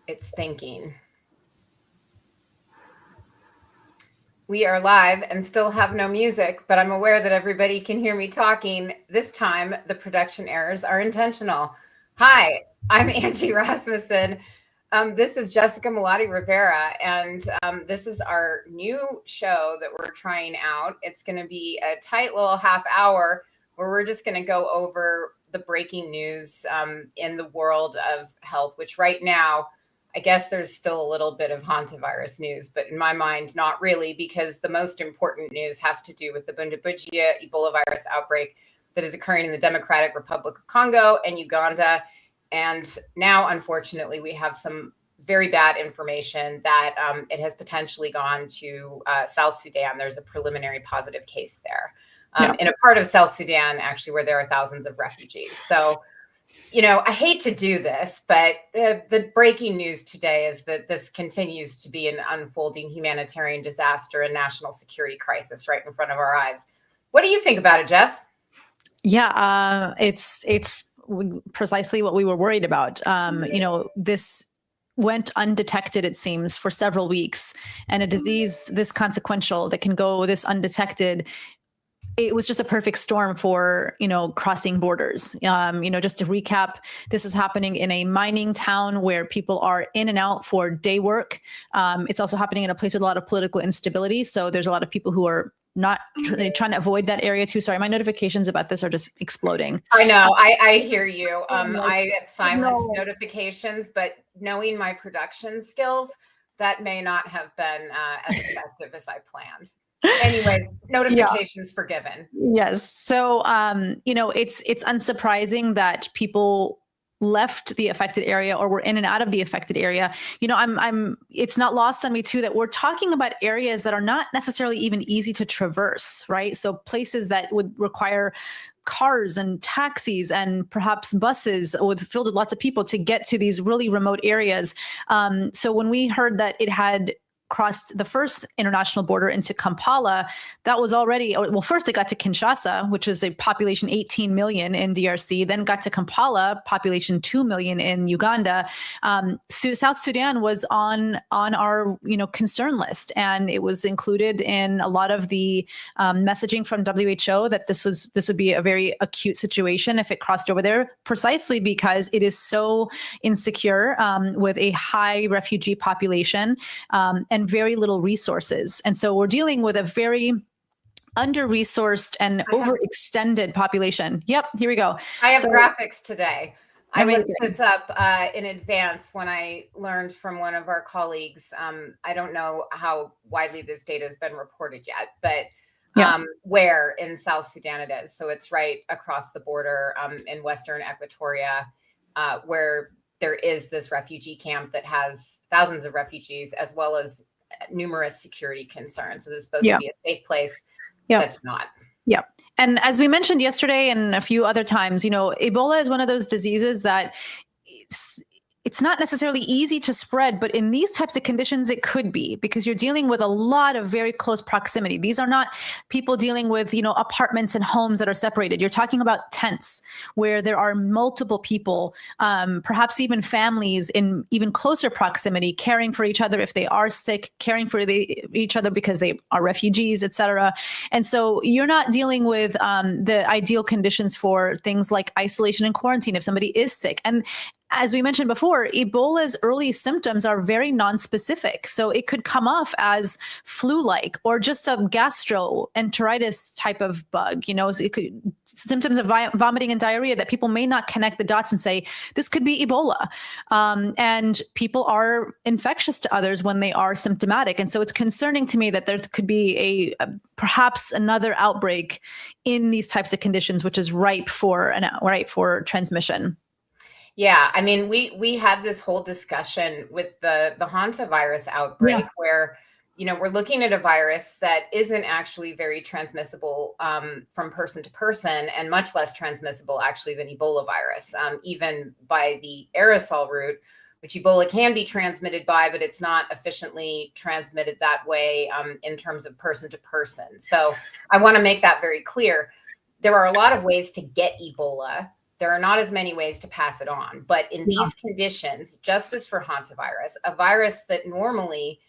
It's thinking. We are live and still have no music, but I'm aware that everybody can hear me talking. This time, the production errors are intentional. Hi, I'm Angie Rasmussen. This is Jessica Malati Rivera, and this is our new show that we're trying out. It's going to be a tight little half hour where we're just going to go over the breaking news in the world of health, which right now, I guess there's still a little bit of hantavirus news, but in my mind, not really, because the most important news has to do with the Bundibugyo Ebola virus outbreak that is occurring in the Democratic Republic of Congo and Uganda. And now, unfortunately, we have some very bad information that it has potentially gone to South Sudan. There's a preliminary positive case there in a part of South Sudan, actually, where there are thousands of refugees. So, you know, I hate to do this, but the breaking news today is that this continues to be an unfolding humanitarian disaster and national security crisis right in front of our eyes. What do you think about it, Jess? Yeah, it's precisely what we were worried about. You know, this went undetected, it seems, for several weeks, and a disease this consequential that can go this undetected, it was just a perfect storm for, you know, crossing borders. You know, just to recap, this is happening in a mining town where people are in and out for day work. It's also happening in a place with a lot of political instability. So there's a lot of people who are not trying to avoid that area too. Sorry, my notifications about this are just exploding. I know, I hear you. I have silenced notifications, but knowing my production skills, that may not have been as effective as I planned. Anyways, notifications forgiven. Yes. So, you know, it's unsurprising that people left the affected area or were in and out of the affected area. You know, it's not lost on me too that we're talking about areas that are not necessarily even easy to traverse, right? So places that would require cars and taxis and perhaps buses filled with lots of people to get to these really remote areas. So when we heard that it had crossed the first international border into Kampala, that was already, well, first it got to Kinshasa, which is a population 18 million in DRC, then got to Kampala, population 2 million in Uganda. South Sudan was on our, you know, concern list, and it was included in a lot of the messaging from WHO that this would be a very acute situation if it crossed over there, precisely because it is so insecure with a high refugee population and very little resources. And so we're dealing with a very under-resourced and overextended population. Yep, here we go. I have graphics today. I looked this up in advance when I learned from one of our colleagues. I don't know how widely this data has been reported yet, but where in South Sudan it is. So it's right across the border in Western Equatoria, where there is this refugee camp that has thousands of refugees, as well as numerous security concerns. So this is supposed to be a safe place. That's not. Yeah. And as we mentioned yesterday and a few other times, you know, Ebola is one of those diseases that it's not necessarily easy to spread, but in these types of conditions, it could be, because you're dealing with a lot of very close proximity. These are not people dealing with, you know, apartments and homes that are separated. You're talking about tents where there are multiple people, perhaps even families in even closer proximity, caring for each other if they are sick, caring for each other because they are refugees, et cetera. And so you're not dealing with the ideal conditions for things like isolation and quarantine if somebody is sick. And as we mentioned before, Ebola's early symptoms are very nonspecific. So it could come off as flu-like or just a gastroenteritis type of bug. You know, it could, symptoms of vomiting and diarrhea that people may not connect the dots and say, this could be Ebola. And people are infectious to others when they are symptomatic. And so it's concerning to me that there could be perhaps another outbreak in these types of conditions, which is ripe for transmission. Yeah, I mean, we had this whole discussion with the hantavirus outbreak where, you know, we're looking at a virus that isn't actually very transmissible from person to person, and much less transmissible actually than Ebola virus, even by the aerosol route, which Ebola can be transmitted by, but it's not efficiently transmitted that way in terms of person to person. So I want to make that very clear. There are a lot of ways to get Ebola. there are not as many ways to pass it on. But in these conditions, just as for hantavirus, a virus that normally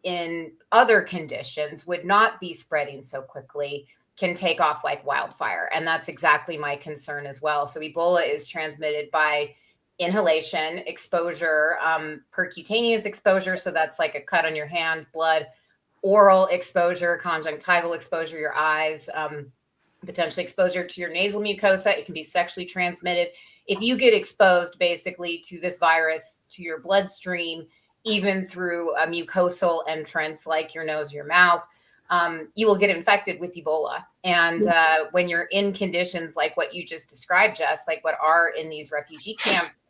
in other conditions would not be spreading so quickly can take off like wildfire. And that's exactly my concern as well. So Ebola is transmitted by inhalation, exposure, percutaneous exposure. So that's like a cut on your hand, blood, oral exposure, conjunctival exposure, your eyes, potentially exposure to your nasal mucosa. It can be sexually transmitted. If you get exposed basically to this virus, to your bloodstream, even through a mucosal entrance like your nose, your mouth, you will get infected with Ebola. And when you're in conditions like what you just described, Jess, like what are in these refugee camps,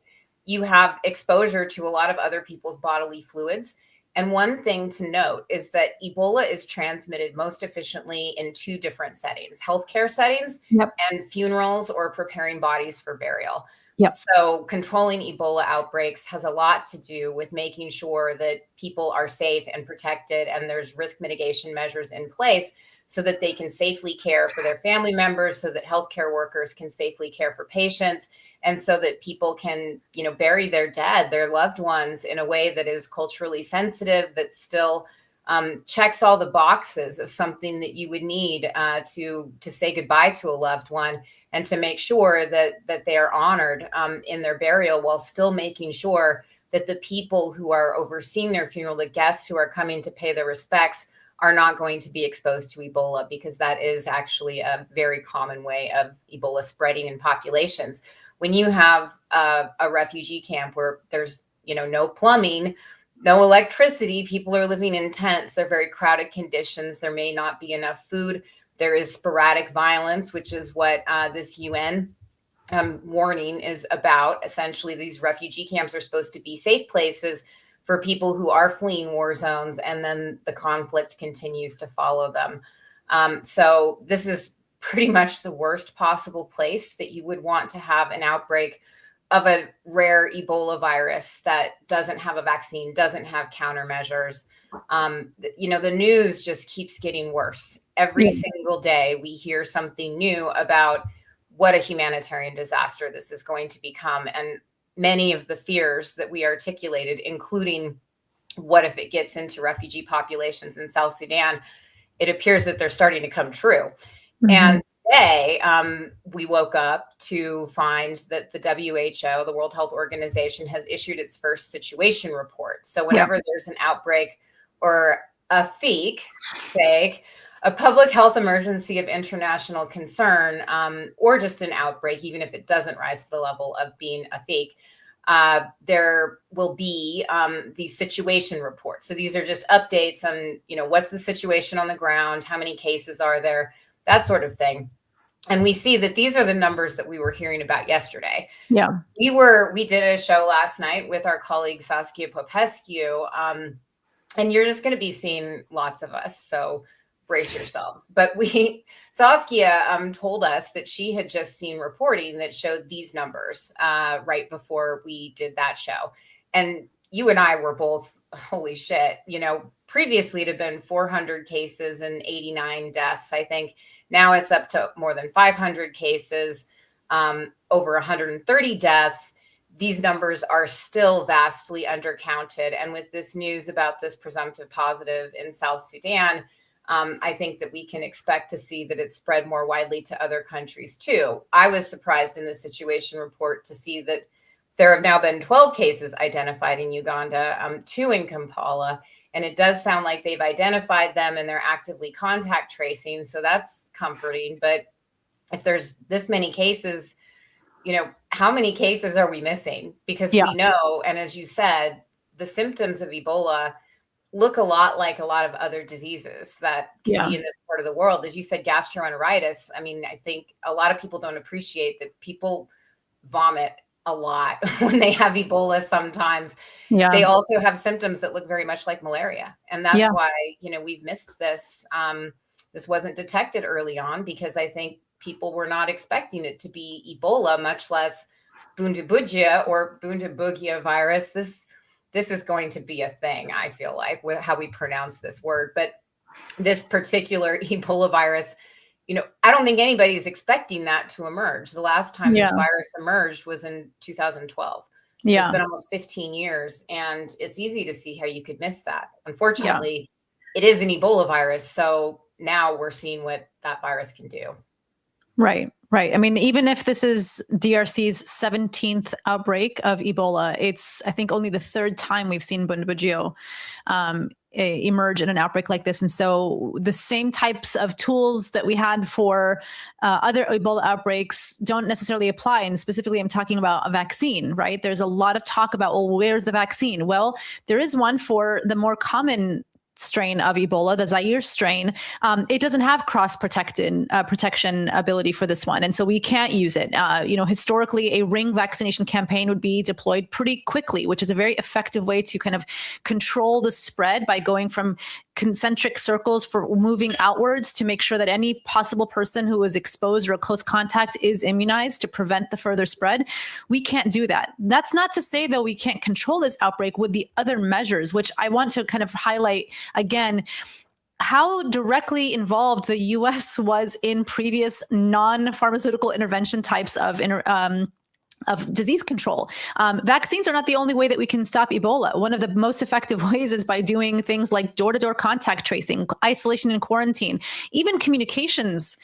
you have exposure to a lot of other people's bodily fluids. And one thing to note is that Ebola is transmitted most efficiently in two different settings: healthcare settings and funerals or preparing bodies for burial. So controlling Ebola outbreaks has a lot to do with making sure that people are safe and protected, and there's risk mitigation measures in place so that they can safely care for their family members, so that healthcare workers can safely care for patients, and so that people can, bury their dead, their loved ones, in a way that is culturally sensitive, that still checks all the boxes of something that you would need to say goodbye to a loved one, and to make sure that they are honored in their burial, while still making sure that the people who are overseeing their funeral, the guests who are coming to pay their respects, are not going to be exposed to Ebola, because that is actually a very common way of Ebola spreading in populations. When you have a refugee camp where there's, no plumbing, no electricity, people are living in tents, they're very crowded conditions, there may not be enough food, there is sporadic violence, which is what this UN warning is about. Essentially, these refugee camps are supposed to be safe places for people who are fleeing war zones, and then the conflict continues to follow them. So this is pretty much the worst possible place that you would want to have an outbreak of a rare Ebola virus that doesn't have a vaccine, doesn't have countermeasures. The news just keeps getting worse. Every single day we hear something new about what a humanitarian disaster this is going to become. And many of the fears that we articulated, including what if it gets into refugee populations in South Sudan, it appears that they're starting to come true. And today, we woke up to find that the WHO, the World Health Organization, has issued its first situation report. So whenever there's an outbreak or a a public health emergency of international concern, or just an outbreak, even if it doesn't rise to the level of being a there will be these situation reports. So these are just updates on, what's the situation on the ground, how many cases are there, that sort of thing. And we see that these are the numbers that we were hearing about yesterday. We did a show last night with our colleague Saskia Popescu, and you're just going to be seeing lots of us. So brace yourselves. But Saskia told us that she had just seen reporting that showed these numbers right before we did that show. And you and I were both, holy shit, previously it had been 400 cases and 89 deaths. I think now it's up to more than 500 cases, over 130 deaths. These numbers are still vastly undercounted. And with this news about this presumptive positive in South Sudan, I think that we can expect to see that it's spread more widely to other countries too. I was surprised in the situation report to see that there have now been 12 cases identified in Uganda, 2 in Kampala. And it does sound like they've identified them and they're actively contact tracing. So that's comforting. But if there's this many cases, how many cases are we missing? Because we know, and as you said, the symptoms of Ebola look a lot like a lot of other diseases that can be in this part of the world. As you said, gastroenteritis. I mean, I think a lot of people don't appreciate that people vomit a lot when they have Ebola sometimes. They also have symptoms that look very much like malaria. And that's why, we've missed this. This wasn't detected early on because I think people were not expecting it to be Ebola, much less Bundibugyo virus. This is going to be a thing, I feel like, with how we pronounce this word. But this particular Ebola virus I don't think anybody's expecting that to emerge. The last time this Yeah. virus emerged was in 2012. So Yeah. it's been almost 15 years, and it's easy to see how you could miss that. Yeah. Unfortunately, it is an Ebola virus. So now we're seeing what that virus can do. Right, right. I mean, even if this is DRC's 17th outbreak of Ebola, it's, I think, only the third time we've seen Bundibugyo emerge in an outbreak like this. And so the same types of tools that we had for other Ebola outbreaks don't necessarily apply. And specifically, I'm talking about a vaccine, right? There's a lot of talk about, well, where's the vaccine? Well, there is one for the more common strain of Ebola, the Zaire strain. It doesn't have protection ability for this one. And so we can't use it. Historically, a ring vaccination campaign would be deployed pretty quickly, which is a very effective way to kind of control the spread by going from concentric circles for moving outwards to make sure that any possible person who is exposed or a close contact is immunized to prevent the further spread. We can't do that. That's not to say, though, we can't control this outbreak with the other measures, which I want to kind of highlight again, how directly involved the U.S. was in previous non-pharmaceutical intervention types of disease control. Vaccines are not the only way that we can stop Ebola. One of the most effective ways is by doing things like door-to-door contact tracing, isolation and quarantine, even communications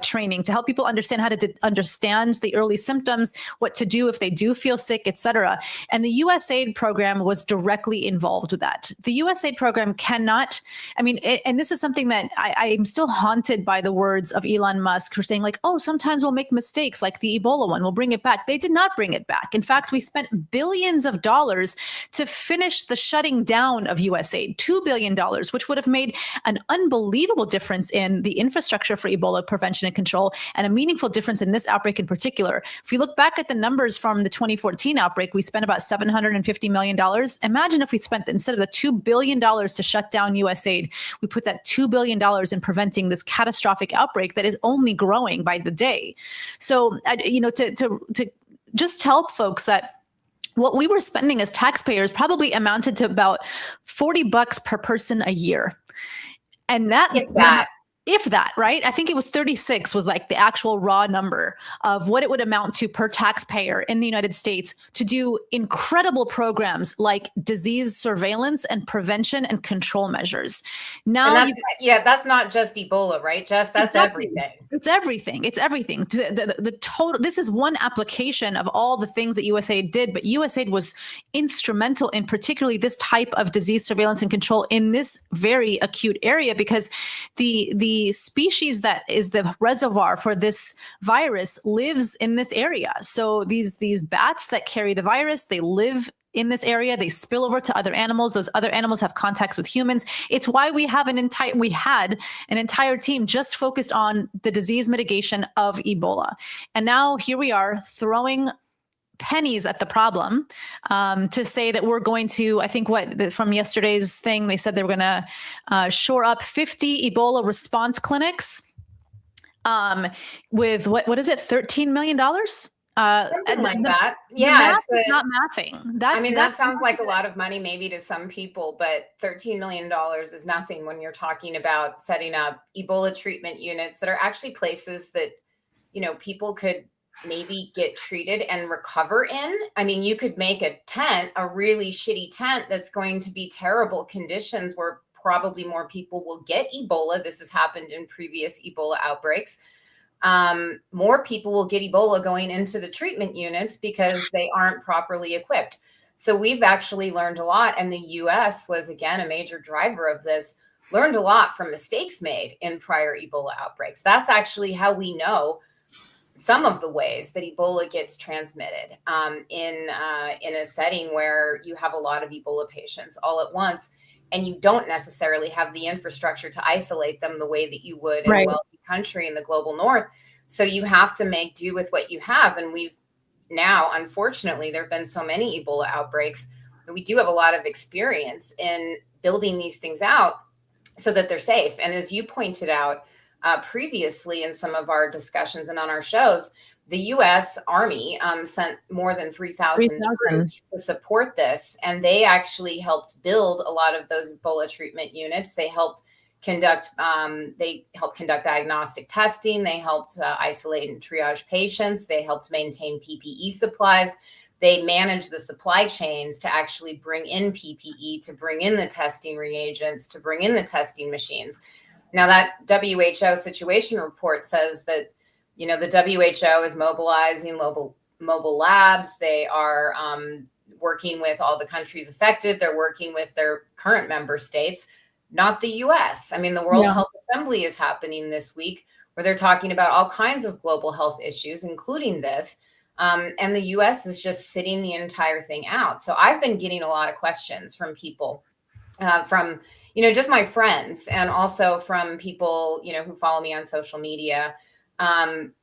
training to help people understand how to understand the early symptoms, what to do if they do feel sick, et cetera. And the USAID program was directly involved with that. The USAID program cannot, and this is something that I'm still haunted by the words of Elon Musk, who's saying like, oh, sometimes we'll make mistakes like the Ebola one, we'll bring it back. They did not bring it back. In fact, we spent billions of dollars to finish the shutting down of USAID, $2 billion, which would have made an unbelievable difference in the infrastructure for Ebola prevention and control, and a meaningful difference in this outbreak in particular. If we look back at the numbers from the 2014 outbreak, we spent about $750 million. Imagine if we spent, instead of the $2 billion to shut down USAID, we put that $2 billion in preventing this catastrophic outbreak that is only growing by the day. So, to just tell folks that what we were spending as taxpayers probably amounted to about $40 per person a year. And if that, right? I think it was 36 was like the actual raw number of what it would amount to per taxpayer in the United States to do incredible programs like disease surveillance and prevention and control measures. Now, that's not just Ebola, right, Jess? That's everything. It's everything. It's everything. The total. This is one application of all the things that USAID did, but USAID was instrumental in particularly this type of disease surveillance and control in this very acute area, because the species that is the reservoir for this virus lives in this area. So these bats that carry the virus, they live in this area, they spill over to other animals. Those other animals have contacts with humans. It's why we had an entire team just focused on the disease mitigation of Ebola. And now here we are throwing pennies at the problem to say that we're going to, I think from yesterday's thing, they said they were going to shore up 50 Ebola response clinics with what is it, $13 million? Something like that. Yeah. It's not mathing. That sounds like a lot of money maybe to some people, but $13 million is nothing when you're talking about setting up Ebola treatment units that are actually places that, people could maybe get treated and recover in. I mean, you could make a tent, a really shitty tent that's going to be terrible conditions where probably more people will get Ebola. This has happened in previous Ebola outbreaks. More people will get Ebola going into the treatment units because they aren't properly equipped. So we've actually learned a lot. And the US was, again, a major driver of this, learned a lot from mistakes made in prior Ebola outbreaks. That's actually how we know some of the ways that Ebola gets transmitted in a setting where you have a lot of Ebola patients all at once, and you don't necessarily have the infrastructure to isolate them the way that you would in a wealthy country in the global north. So you have to make do with what you have. And we've now, unfortunately, there have been so many Ebola outbreaks that we do have a lot of experience in building these things out so that they're safe. And as you pointed out, previously in some of our discussions and on our shows, the U.S. Army sent more than 3,000 troops to support this. And they actually helped build a lot of those Ebola treatment units. They helped they helped conduct diagnostic testing. They helped isolate and triage patients. They helped maintain PPE supplies. They managed the supply chains to actually bring in PPE, to bring in the testing reagents, to bring in the testing machines. Now, that WHO situation report says that, the WHO is mobilizing mobile labs. They are working with all the countries affected. They're working with their current member states, not the US. I mean, the World Health Assembly is happening this week, where they're talking about all kinds of global health issues, including this. And the US is just sitting the entire thing out. So I've been getting a lot of questions from people, from, just my friends, and also from people, who follow me on social media,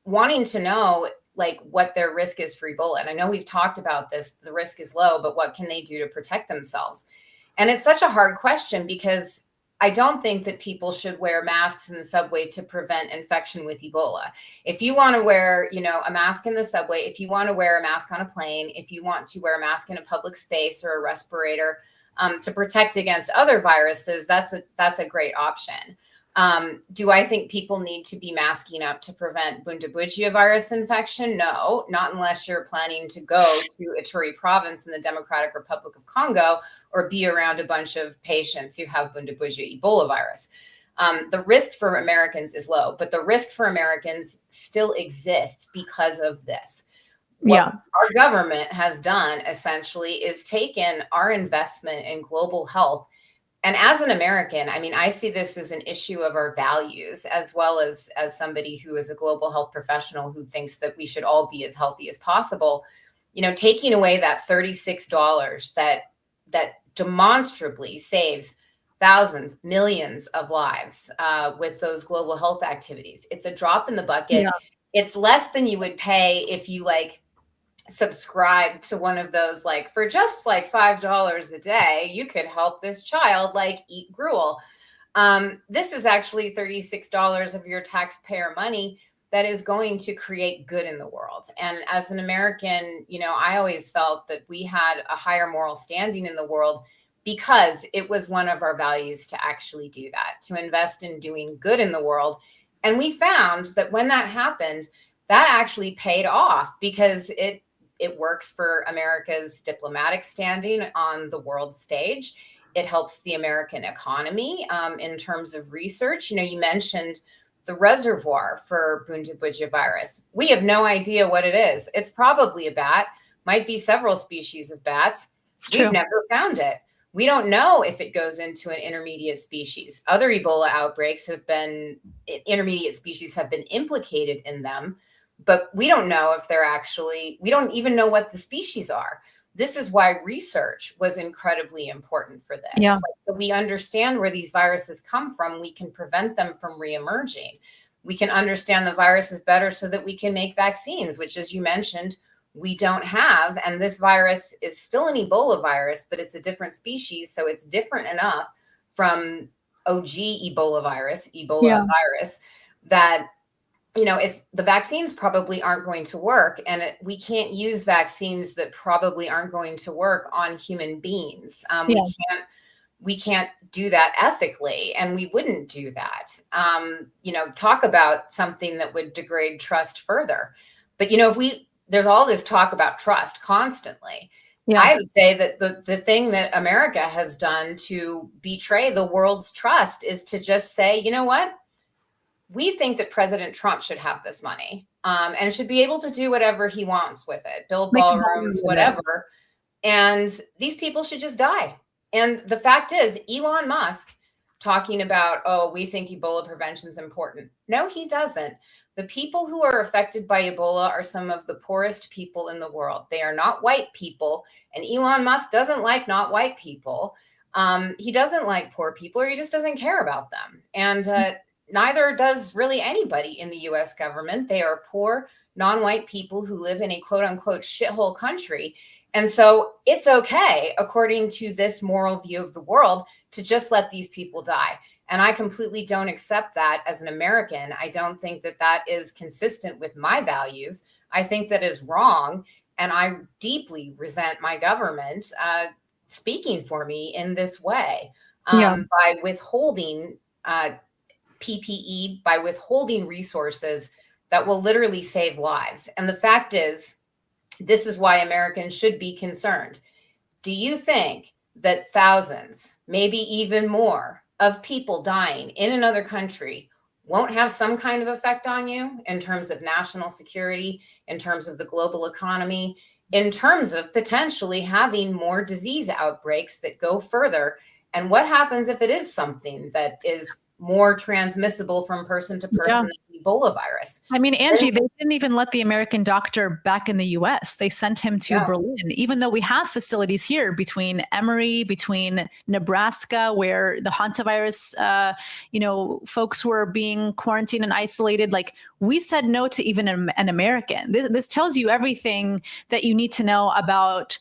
wanting to know, like, what their risk is for Ebola. And I know we've talked about this, the risk is low, but what can they do to protect themselves? And it's such a hard question, because I don't think that people should wear masks in the subway to prevent infection with Ebola. If you want to wear, a mask in the subway, if you want to wear a mask on a plane, if you want to wear a mask in a public space or a respirator to protect against other viruses, that's a great option. Do I think people need to be masking up to prevent Bundibugyo virus infection? No, not unless you're planning to go to Ituri province in the Democratic Republic of Congo, or be around a bunch of patients who have Bundibugyo Ebola virus. The risk for Americans is low, but the risk for Americans still exists because of this. What our government has done essentially is taken our investment in global health. And as an American, I mean, I see this as an issue of our values, as well as somebody who is a global health professional who thinks that we should all be as healthy as possible. Taking away that $36 that demonstrably saves thousands, millions of lives with those global health activities. It's a drop in the bucket. Yeah. It's less than you would pay if you subscribe to one of those, for just $5 a day, you could help this child eat gruel. This is actually $36 of your taxpayer money that is going to create good in the world. And as an American, I always felt that we had a higher moral standing in the world, because it was one of our values to actually do that, to invest in doing good in the world. And we found that when that happened, that actually paid off, because it works for America's diplomatic standing on the world stage. It helps the American economy in terms of research. You mentioned the reservoir for Bundibugyo virus. We have no idea what it is. It's probably a bat, might be several species of bats. We've never found it. We don't know if it goes into an intermediate species. Other Ebola outbreaks intermediate species have been implicated in them, but we don't know if we don't even know what the species are. This is why research was incredibly important for this. Yeah. So we understand where these viruses come from. We can prevent them from reemerging. We can understand the viruses better so that we can make vaccines, which, as you mentioned, we don't have. And this virus is still an Ebola virus, but it's a different species. So it's different enough from OG Ebola virus, that the vaccines probably aren't going to work, and we can't use vaccines that probably aren't going to work on human beings. We can't do that ethically, and we wouldn't do that. Talk about something that would degrade trust further. But there's all this talk about trust constantly. Yeah. I would say that the thing that America has done to betray the world's trust is to just say, you know what? We think that President Trump should have this money and should be able to do whatever he wants with it, build ballrooms, whatever. And these people should just die. And the fact is, Elon Musk talking about, we think Ebola prevention is important. No, he doesn't. The people who are affected by Ebola are some of the poorest people in the world. They are not white people. And Elon Musk doesn't like not white people. He doesn't like poor people, or he just doesn't care about them. And neither does really anybody in the US government. They are poor, non-white people who live in a quote unquote shithole country. And so it's okay, according to this moral view of the world, to just let these people die. And I completely don't accept that as an American. I don't think that that is consistent with my values. I think that is wrong. And I deeply resent my government speaking for me in this way by withholding PPE by withholding resources that will literally save lives. And the fact is, this is why Americans should be concerned. Do you think that thousands, maybe even more, of people dying in another country won't have some kind of effect on you in terms of national security, in terms of the global economy, in terms of potentially having more disease outbreaks that go further? And what happens if it is something that is more transmissible from person to person than Ebola virus? I mean, Angie, they didn't even let the American doctor back in the US. They sent him to Berlin, even though we have facilities here between Emory, between Nebraska, where the hantavirus, folks were being quarantined and isolated. Like, we said no to even an American. This tells you everything that you need to know about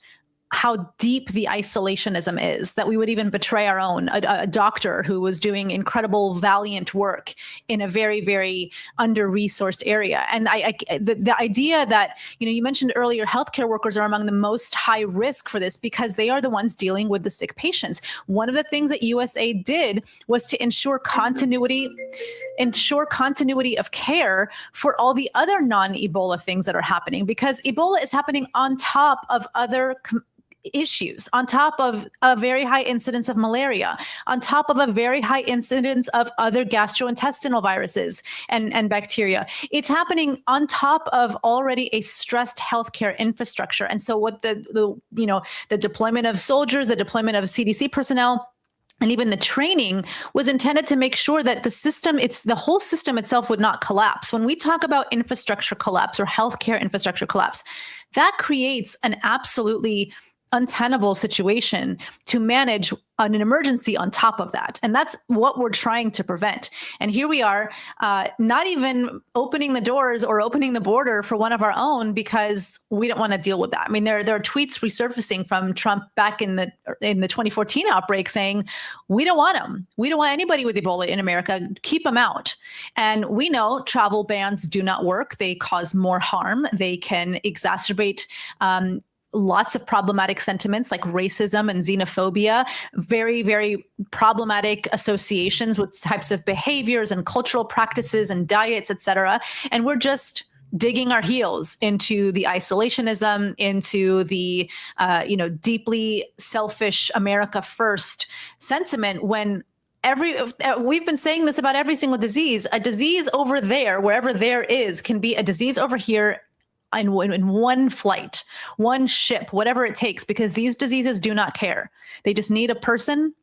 how deep the isolationism is, that we would even betray our own, a doctor who was doing incredible, valiant work in a very, very under-resourced area. And the idea that, you mentioned earlier, healthcare workers are among the most high risk for this because they are the ones dealing with the sick patients. One of the things that USAID did was to ensure continuity of care for all the other non-Ebola things that are happening, because Ebola is happening on top of other issues, on top of a very high incidence of malaria, on top of a very high incidence of other gastrointestinal viruses and bacteria. It's happening on top of already a stressed healthcare infrastructure. And so what the deployment of soldiers, the deployment of CDC personnel, and even the training was intended to make sure that the whole system itself would not collapse. When we talk about infrastructure collapse or healthcare infrastructure collapse, that creates an absolutely untenable situation to manage an emergency on top of that. And that's what we're trying to prevent. And here we are, not even opening the doors or opening the border for one of our own because we don't want to deal with that. I mean, there are tweets resurfacing from Trump back in the 2014 outbreak saying, we don't want them. We don't want anybody with Ebola in America. Keep them out. And we know travel bans do not work. They cause more harm. They can exacerbate lots of problematic sentiments like racism and xenophobia, very, very problematic associations with types of behaviors and cultural practices and diets, et cetera. And we're just digging our heels into the isolationism, into the, deeply selfish America first sentiment when we've been saying this about every single disease. A disease over there, wherever there is, can be a disease over here in one flight, one ship, whatever it takes, because these diseases do not care. They just need a person,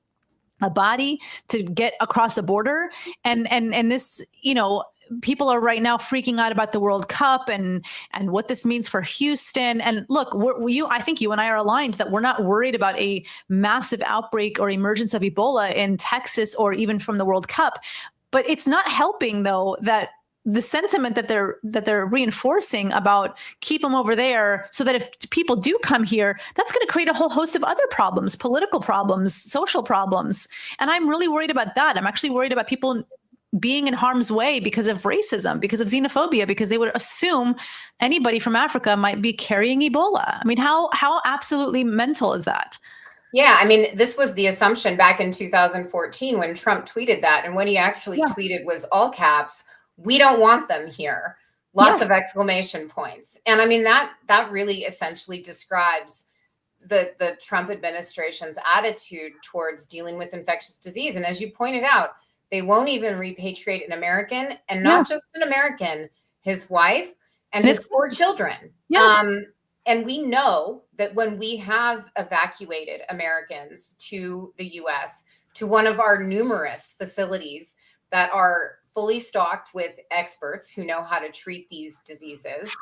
a body to get across the border. And this, people are right now freaking out about the World Cup and what this means for Houston. And look, I think you and I are aligned that we're not worried about a massive outbreak or emergence of Ebola in Texas or even from the World Cup. But it's not helping, though, that the sentiment that they're reinforcing about keep them over there so that if people do come here, that's going to create a whole host of other problems, political problems, social problems. And I'm really worried about that. I'm actually worried about people being in harm's way because of racism, because of xenophobia, because they would assume anybody from Africa might be carrying Ebola. I mean, how absolutely mental is that? Yeah, I mean, this was the assumption back in 2014 when Trump tweeted that. And what he actually tweeted was all caps, "We don't want them here." Lots of exclamation points. And I mean, that really essentially describes the Trump administration's attitude towards dealing with infectious disease. And as you pointed out, they won't even repatriate an American, and not just an American, his wife and his 4 children. And we know that when we have evacuated Americans to the US, to one of our numerous facilities that are fully stocked with experts who know how to treat these diseases,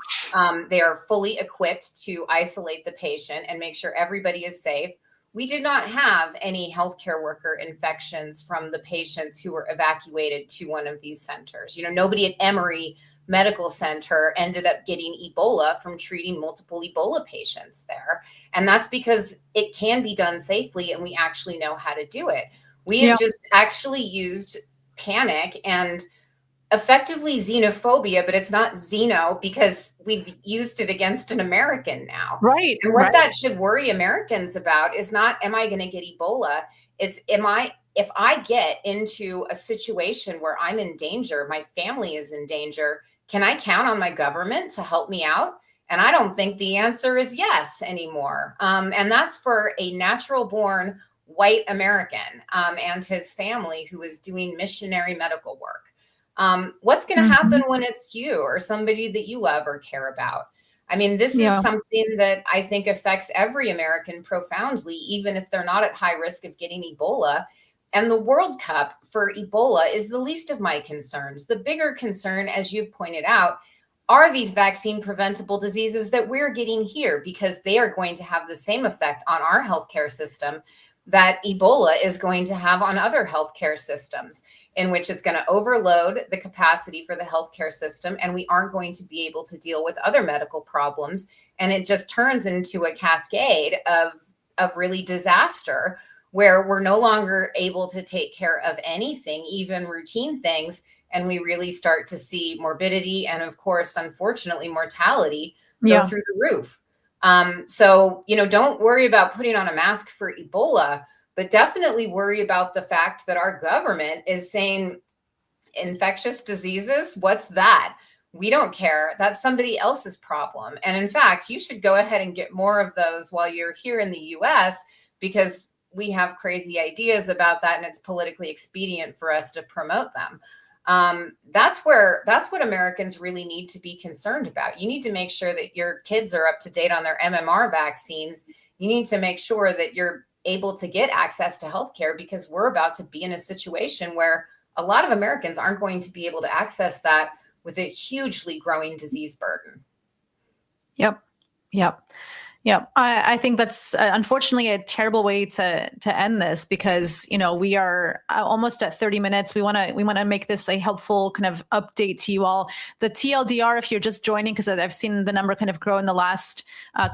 they are fully equipped to isolate the patient and make sure everybody is safe. We did not have any healthcare worker infections from the patients who were evacuated to one of these centers. Nobody at Emory Medical Center ended up getting Ebola from treating multiple Ebola patients there. And that's because it can be done safely and we actually know how to do it. We have just actually used panic and effectively xenophobia, but it's not xeno because we've used it against an American now. Right. And what that should worry Americans about is not, am I going to get Ebola? It's, am I if I get into a situation where I'm in danger, my family is in danger, can I count on my government to help me out? And I don't think the answer is yes anymore. And that's for a natural born white American and his family who is doing missionary medical work. What's going to happen when it's you or somebody that you love or care about? I mean, this is something that I think affects every American profoundly, even if they're not at high risk of getting Ebola. And the World Cup for Ebola is the least of my concerns. The bigger concern, as you've pointed out, are these vaccine preventable diseases that we're getting here, because they are going to have the same effect on our healthcare system that Ebola is going to have on other healthcare systems, in which it's going to overload the capacity for the healthcare system, and we aren't going to be able to deal with other medical problems. And it just turns into a cascade of really disaster, where we're no longer able to take care of anything, even routine things. And we really start to see morbidity and, of course, unfortunately, mortality go through the roof. So, don't worry about putting on a mask for Ebola, but definitely worry about the fact that our government is saying infectious diseases, what's that? We don't care. That's somebody else's problem. And in fact, you should go ahead and get more of those while you're here in the US, because we have crazy ideas about that, and it's politically expedient for us to promote them. That's what Americans really need to be concerned about. You need to make sure that your kids are up to date on their MMR vaccines. You need to make sure that you're able to get access to healthcare, because we're about to be in a situation where a lot of Americans aren't going to be able to access that with a hugely growing disease burden. Yep. I think that's unfortunately a terrible way to end this, because we are almost at 30 minutes. We want to make this a helpful kind of update to you all. The TLDR, if you're just joining, because I've seen the number kind of grow in the last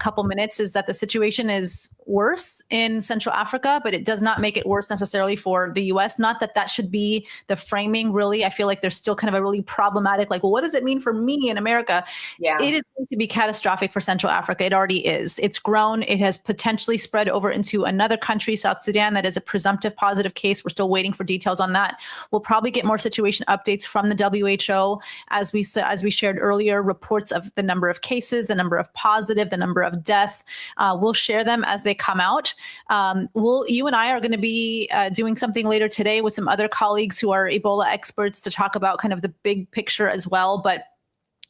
couple minutes, is that the situation is worse in Central Africa, but it does not make it worse necessarily for the US. Not that should be the framing, really. I feel like there's still kind of a really problematic, like, well, what does it mean for me in America? Yeah. It is going to be catastrophic for Central Africa. It already is. It's grown. It has potentially spread over into another country, South Sudan, that is a presumptive positive case. We're still waiting for details on that. We'll probably get more situation updates from the WHO, as we shared earlier, reports of the number of cases, the number of positive, the number of death. We'll share them as they come out. You and I are going to be doing something later today with some other colleagues who are Ebola experts to talk about kind of the big picture as well. But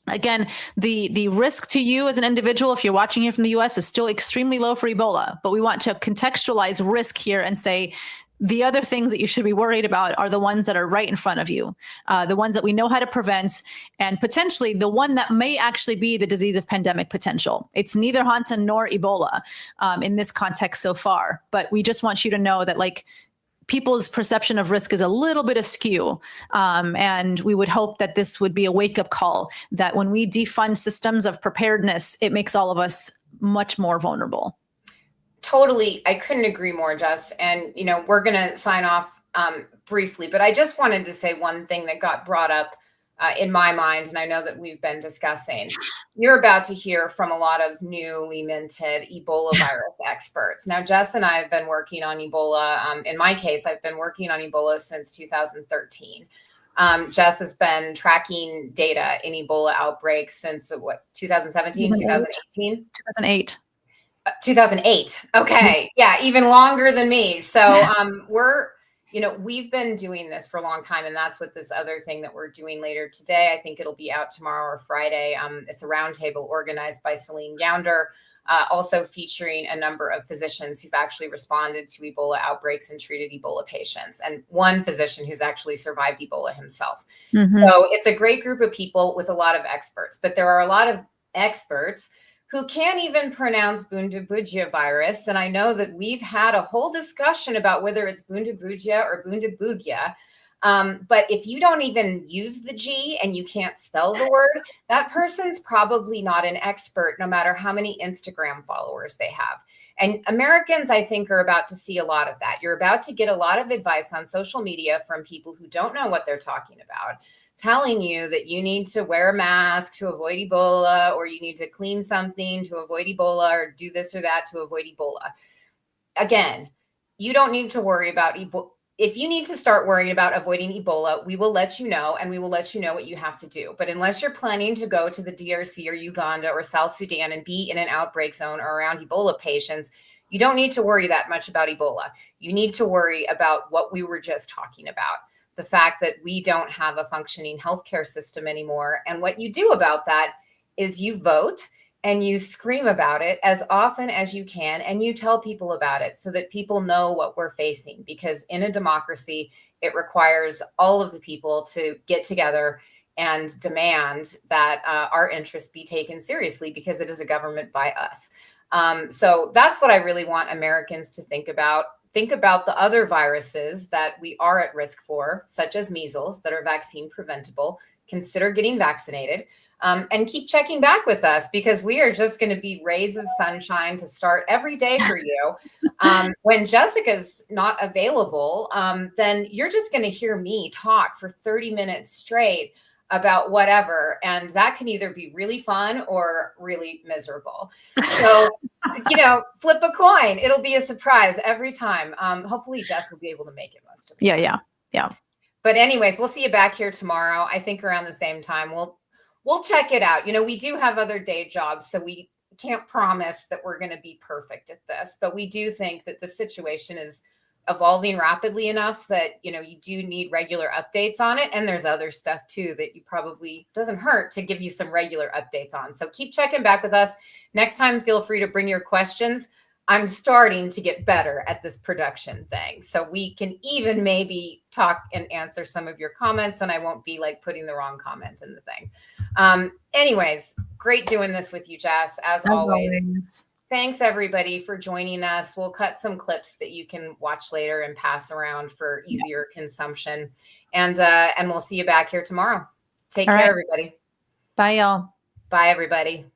again, the risk to you as an individual, if you're watching here from the US, is still extremely low for Ebola. But we want to contextualize risk here and say the other things that you should be worried about are the ones that are right in front of you, the ones that we know how to prevent, and potentially the one that may actually be the disease of pandemic potential. It's neither Hansen nor Ebola in this context so far. But we just want you to know that, like, people's perception of risk is a little bit askew. And we would hope that this would be a wake-up call, that when we defund systems of preparedness, it makes all of us much more vulnerable. Totally. I couldn't agree more, Jess. And, we're going to sign off briefly, but I just wanted to say one thing that got brought up in my mind, and I know that we've been discussing. You're about to hear from a lot of newly minted Ebola virus experts. Now, Jess and I have been working on Ebola. In my case, I've been working on Ebola since 2013. Jess has been tracking data in Ebola outbreaks since 2017, 2018? 2008. 2008. Okay. Yeah, even longer than me. So we've been doing this for a long time, and that's what this other thing that we're doing later today, I think it'll be out tomorrow or Friday. It's a roundtable organized by Celine Gounder, also featuring a number of physicians who've actually responded to Ebola outbreaks and treated Ebola patients, and one physician who's actually survived Ebola himself. So it's a great group of people with a lot of experts, but there are a lot of experts who can't even pronounce Bundibugyo virus. And I know that we've had a whole discussion about whether it's Bundibugyo or Bundibugyo. But if you don't even use the G and you can't spell the word, that person's probably not an expert, no matter how many Instagram followers they have. And Americans, I think, are about to see a lot of that. You're about to get a lot of advice on social media from people who don't know what they're talking about, telling you that you need to wear a mask to avoid Ebola, or you need to clean something to avoid Ebola, or do this or that to avoid Ebola. Again, you don't need to worry about if you need to start worrying about avoiding Ebola, we will let you know, and we will let you know what you have to do. But unless you're planning to go to the DRC or Uganda or South Sudan and be in an outbreak zone or around Ebola patients, you don't need to worry that much about Ebola. You need to worry about what we were just talking about, the fact that we don't have a functioning healthcare system anymore. And what you do about that is you vote and you scream about it as often as you can, and you tell people about it so that people know what we're facing. Because in a democracy, it requires all of the people to get together and demand that our interests be taken seriously, because it is a government by us. So that's what I really want Americans to think about. Think about the other viruses that we are at risk for, such as measles, that are vaccine preventable. Consider getting vaccinated. And keep checking back with us, because we are just going to be rays of sunshine to start every day for you. When Jessica's not available, then you're just going to hear me talk for 30 minutes straight about whatever. And that can either be really fun or really miserable. So, flip a coin. It'll be a surprise every time. Hopefully Jess will be able to make it most of the time. Yeah. But anyways, we'll see you back here tomorrow. I think around the same time. We'll check it out. We do have other day jobs, so we can't promise that we're going to be perfect at this, but we do think that the situation is evolving rapidly enough that, you do need regular updates on it. And there's other stuff too that you probably doesn't hurt to give you some regular updates on. So keep checking back with us. Next time, feel free to bring your questions. I'm starting to get better at this production thing, so we can even maybe talk and answer some of your comments, and I won't be like putting the wrong comment in the thing. Anyways, great doing this with you, Jess, as always. Thanks everybody for joining us. We'll cut some clips that you can watch later and pass around for easier consumption. And we'll see you back here tomorrow. Take care, everybody. Bye, y'all. Bye, everybody.